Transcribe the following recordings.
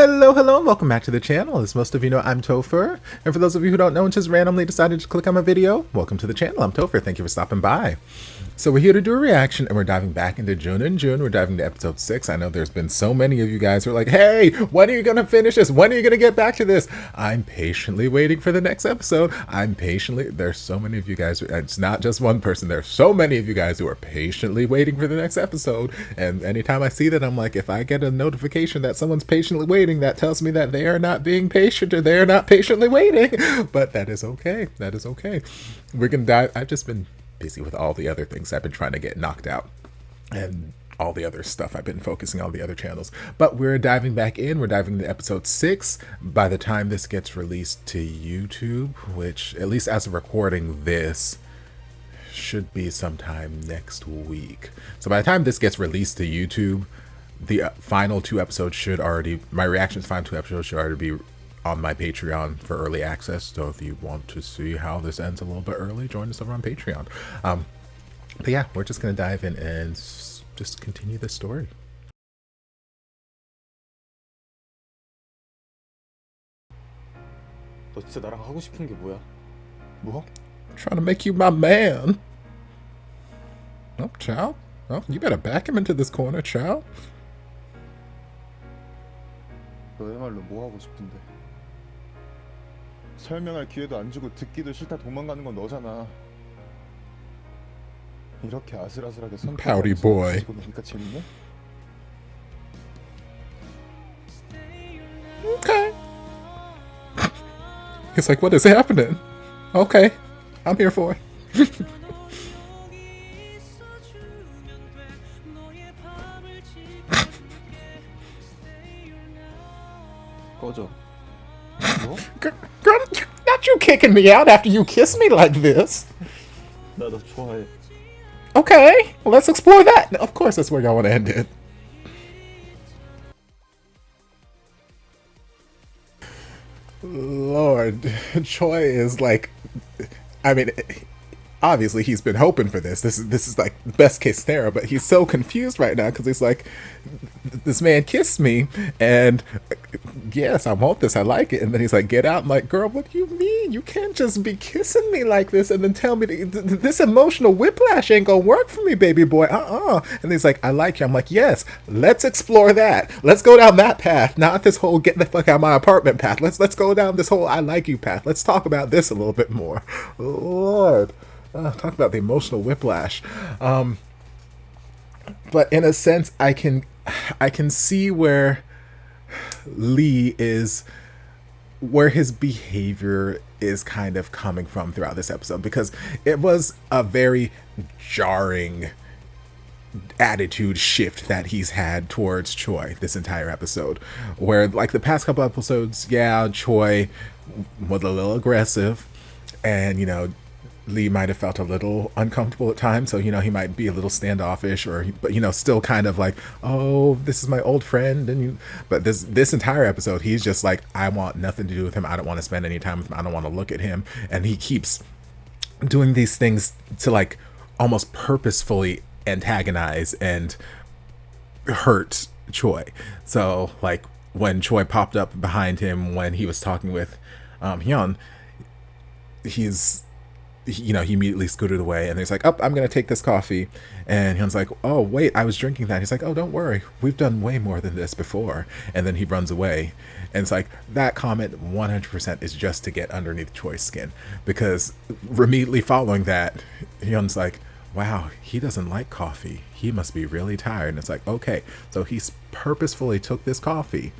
Hello, and welcome back to the channel. As most of you know, I'm Topher. And for those of you who don't know and just randomly decided to click on my video, welcome to the channel. I'm Topher. Thank you for stopping by. So we're here to do a reaction, and we're diving back into Jun Jun. We're diving to episode 6. I know there's been so many of you guys who are like, hey, when are you going to finish this? When are you going to get back to this? I'm patiently waiting for the next episode. There's so many of you guys. It's not just one person. There's so many of you guys who are patiently waiting for the next episode. And anytime I see that, I'm like, if I get a notification that someone's patiently waiting, that tells me that they are not being patient or they are not patiently waiting. But that is okay. That is okay. We're going to dive. I've just been busy with all the other things I've been trying to get knocked out and all the other stuff I've been focusing on the other channels. But we're diving back in. We're diving into episode 6. By the time this gets released to YouTube, which at least as of recording this should be sometime next week. So by the time this gets released to YouTube, the final 2 episodes should already, my reactions final 2 episodes should already be on my Patreon for early access. So if you want to see how this ends a little bit early, join us over on Patreon. But yeah, we're just gonna dive in and just continue the story. 너 진짜 나랑 하고 싶은 게 뭐야? 뭐? I'm trying to make you my man. Oh, child. Oh, you better back him into this corner, child. 너야말로 뭐 하고 싶은데? 설명할 기회도 안 주고 듣기도 싫다 도망가는 건 너잖아. 이렇게 아슬아슬하게 Pouty boy. 노니까 재밌네? Okay. He's like, what is happening? Okay, I'm here for it. 꺼져. 뭐? Girl, not you kicking me out after you kiss me like this. 나 너 좋아해. Okay, let's explore that. Of course, that's where y'all want to end it. Lord, Choi is like, I mean, obviously he's been hoping for this. This is like the best case scenario, but he's so confused right now because he's like, this man kissed me, and yes, I want this, I like it. And then he's like, get out. I'm like, girl, what do you mean? You can't just be kissing me like this and then tell me this emotional whiplash ain't gonna work for me, baby boy. And he's like, I like you. I'm like, yes, let's explore that. Let's go down that path, not this whole get the fuck out of my apartment path. Let's go down this whole I like you path. Let's talk about this a little bit more. Lord. Talk about the emotional whiplash. But in a sense, I can see where Lee is, where his behavior is kind of coming from throughout this episode, because it was a very jarring attitude shift that he's had towards Choi this entire episode, where like the past couple episodes, yeah, Choi was a little aggressive, and you know, Lee might have felt a little uncomfortable at times, so you know, he might be a little standoffish, but you know, still kind of like, oh, this is my old friend. And but this entire episode, he's just like, I want nothing to do with him. I don't want to spend any time with him. I don't want to look at him. And he keeps doing these things to like almost purposefully antagonize and hurt Choi. So like when Choi popped up behind him when he was talking with Hyun, he immediately scooted away, and he's like, oh, I'm gonna take this coffee. And Hyun's like, oh wait, I was drinking that. He's like, oh, don't worry, we've done way more than this before. And then he runs away, and it's like, that comment 100% is just to get underneath Choi's skin, because immediately following that, Hyun's like, wow, he doesn't like coffee, he must be really tired. And it's like, okay, so he purposefully took this coffee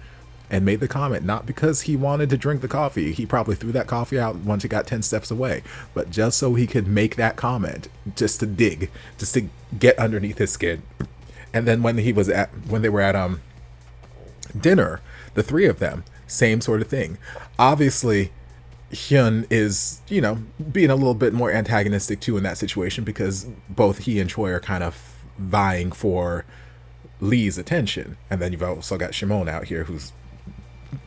and made the comment, not because he wanted to drink the coffee. He probably threw that coffee out once he got 10 steps away, but just so he could make that comment, just to dig, just to get underneath his skin. And then when they were at dinner, the 3 of them, same sort of thing. Obviously, Hyun is, you know, being a little bit more antagonistic too in that situation, because both he and Choi are kind of vying for Lee's attention. And then you've also got Shimon out here who's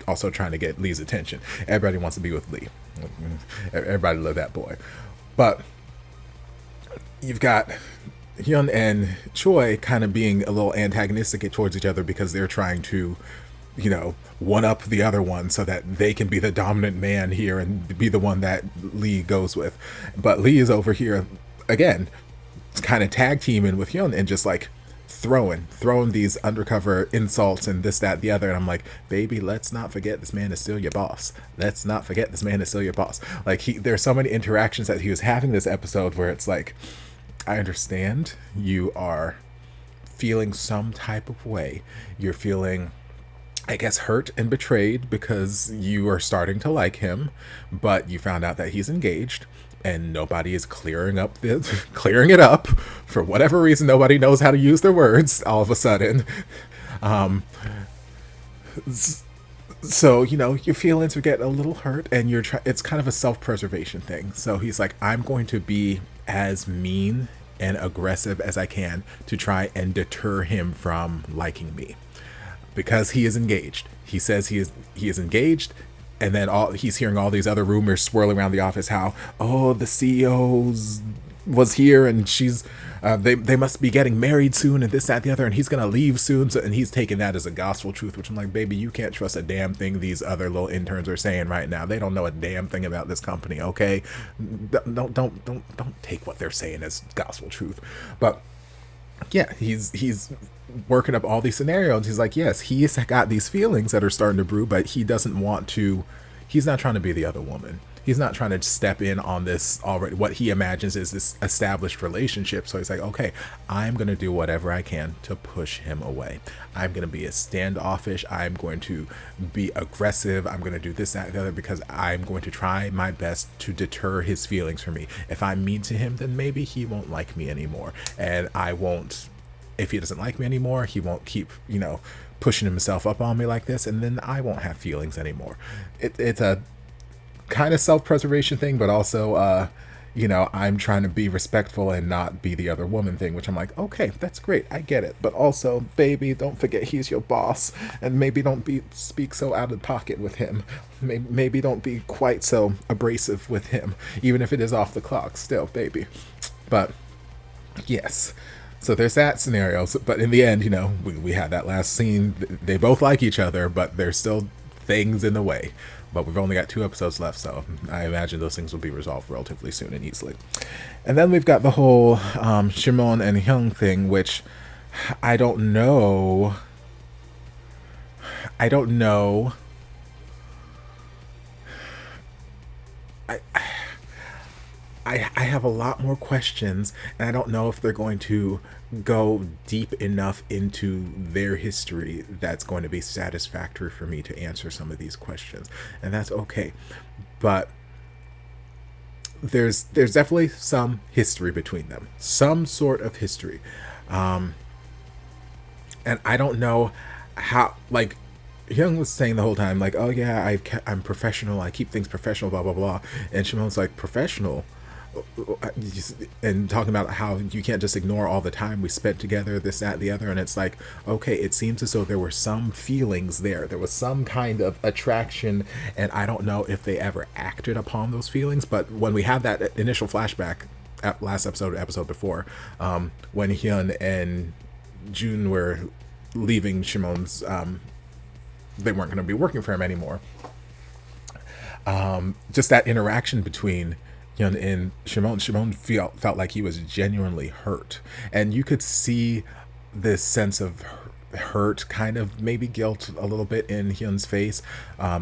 also trying to get Lee's attention. Everybody wants to be with Lee. Everybody love that boy. But you've got Hyun and Choi kind of being a little antagonistic towards each other because they're trying to you know, one up the other one so that they can be the dominant man here and be the one that Lee goes with. But Lee is over here again, kind of tag teaming with Hyun and just like throwing these undercover insults and this, that, the other. And I'm like, baby, let's not forget this man is still your boss. Let's not forget this man is still your boss. Like, there's so many interactions that he was having this episode where it's like, I understand you are feeling some type of way. You're feeling, I guess, hurt and betrayed because you are starting to like him, but you found out that he's engaged and nobody is clearing it up for whatever reason. Nobody knows how to use their words all of a sudden. So, you know, your feelings are getting a little hurt and it's kind of a self-preservation thing. So he's like, I'm going to be as mean and aggressive as I can to try and deter him from liking me, because he is engaged. He says he is engaged, and then he's hearing all these other rumors swirling around the office how, oh, the CEO's was here and she's they must be getting married soon and this, that, the other, and he's gonna leave soon. So, and he's taking that as a gospel truth, which I'm like, baby, you can't trust a damn thing these other little interns are saying right now. They don't know a damn thing about this company, okay? Don't take what they're saying as gospel truth. But yeah, he's working up all these scenarios. He's like, yes, he's got these feelings that are starting to brew, but he doesn't want to. He's not trying to be the other woman. He's not trying to step in on this already, what he imagines is this established relationship. So he's like, okay, I'm going to do whatever I can to push him away. I'm going to be standoffish. I'm going to be aggressive. I'm going to do this, that, and the other, because I'm going to try my best to deter his feelings from me. If I'm mean to him, then maybe he won't like me anymore. And I won't, if he doesn't like me anymore, he won't keep, you know, pushing himself up on me like this. And then I won't have feelings anymore. It's a kind of self-preservation thing, but also you know, I'm trying to be respectful and not be the other woman thing, which I'm like, okay, that's great, I get it, but also, baby, don't forget he's your boss, and maybe don't speak so out of pocket with him. Maybe don't be quite so abrasive with him, even if it is off the clock, still, baby. But yes, so there's that scenario. But in the end, you know, we had that last scene. They both like each other, but there's still things in the way. But we've only got 2 episodes left, so I imagine those things will be resolved relatively soon and easily. And then we've got the whole Shimon and Hyeong thing, which I don't know. I have a lot more questions, and I don't know if they're going to go deep enough into their history that's going to be satisfactory for me to answer some of these questions, and that's okay. But there's definitely some history between them, some sort of history, and I don't know how, like, Hyun was saying the whole time, like, oh yeah, I'm professional, I keep things professional, blah blah blah, and Shimon's like, professional? And talking about how you can't just ignore all the time we spent together, this, that, the other. And it's like, okay, it seems as though there were some feelings there was some kind of attraction, and I don't know if they ever acted upon those feelings. But when we had that initial flashback at last episode before, when Hyun and Jun were leaving Shimon's, they weren't going to be working for him anymore, just that interaction between Hyun and Shimon felt like he was genuinely hurt, and you could see this sense of hurt, kind of maybe guilt a little bit in Hyun's face,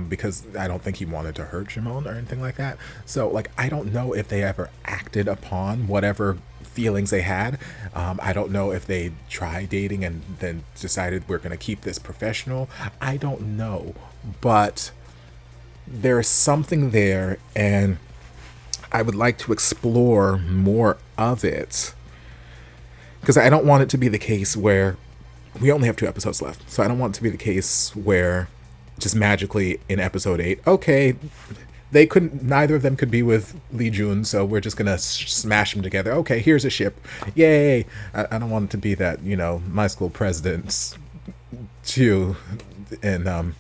because I don't think he wanted to hurt Shimon or anything like that. So, like, I don't know if they ever acted upon whatever feelings they had. I don't know if they tried dating and then decided we're going to keep this professional. I don't know, but there's something there, and I would like to explore more of it, because I don't want it to be the case where we only have 2 episodes left. So I don't want it to be the case where just magically in episode 8, okay, neither of them could be with Lee Jun, so we're just gonna smash them together. Okay, here's a ship, yay. I don't want it to be that, you know, my school president's Chu and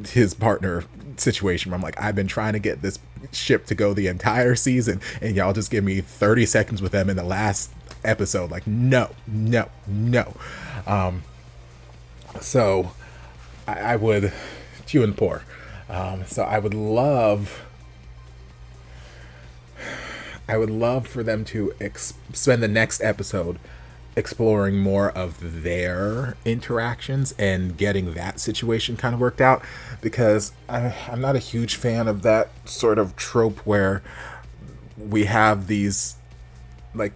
his partner situation where I'm like, I've been trying to get this ship to go the entire season, and y'all just give me 30 seconds with them in the last episode. Like, no. So I would few and poor. So I would love for them to spend the next episode exploring more of their interactions and getting that situation kind of worked out, because I'm not a huge fan of that sort of trope where we have these like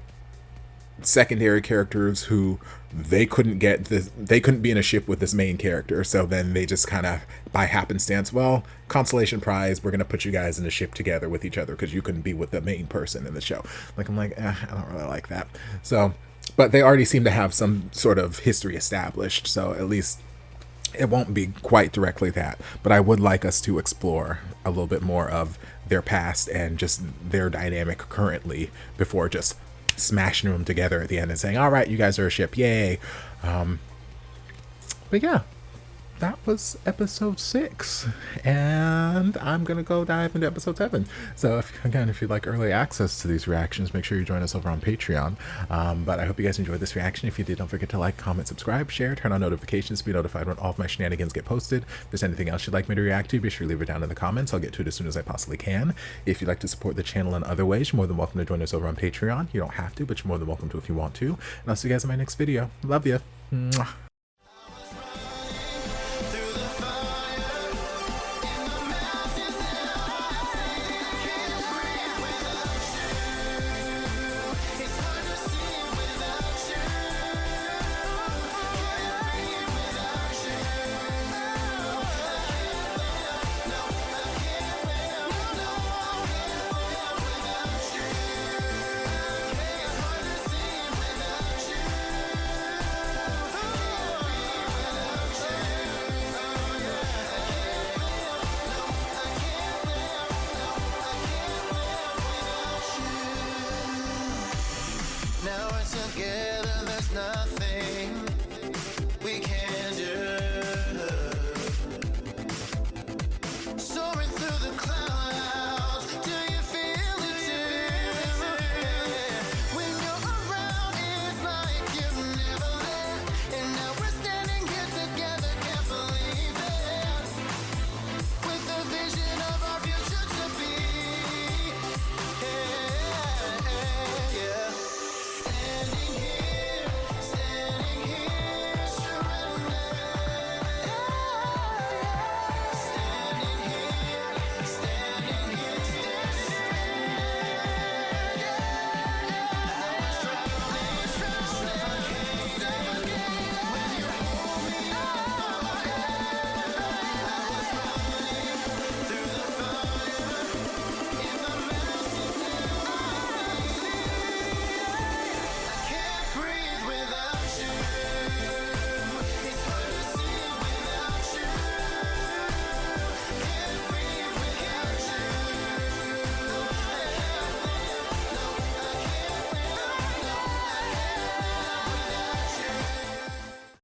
secondary characters who they couldn't be in a ship with this main character, so then they just kind of by happenstance, well, consolation prize, we're gonna put you guys in a ship together with each other because you couldn't be with the main person in the show. Like, I'm like, I don't really like that. So, but they already seem to have some sort of history established, so at least it won't be quite directly that. But I would like us to explore a little bit more of their past and just their dynamic currently before just smashing them together at the end and saying, all right, you guys are a ship, yay. But yeah, that was episode 6, and I'm gonna go dive into episode 7. So if you'd like early access to these reactions, make sure you join us over on Patreon. But I hope you guys enjoyed this reaction. If you did, don't forget to like, comment, subscribe, share, turn on notifications to be notified when all of my shenanigans get posted. If there's anything else you'd like me to react to, be sure to leave it down in the comments. I'll get to it as soon as I possibly can. If you'd like to support the channel in other ways, you're more than welcome to join us over on Patreon. You don't have to, but you're more than welcome to if you want to. And I'll see you guys in my next video. Love ya. Mwah.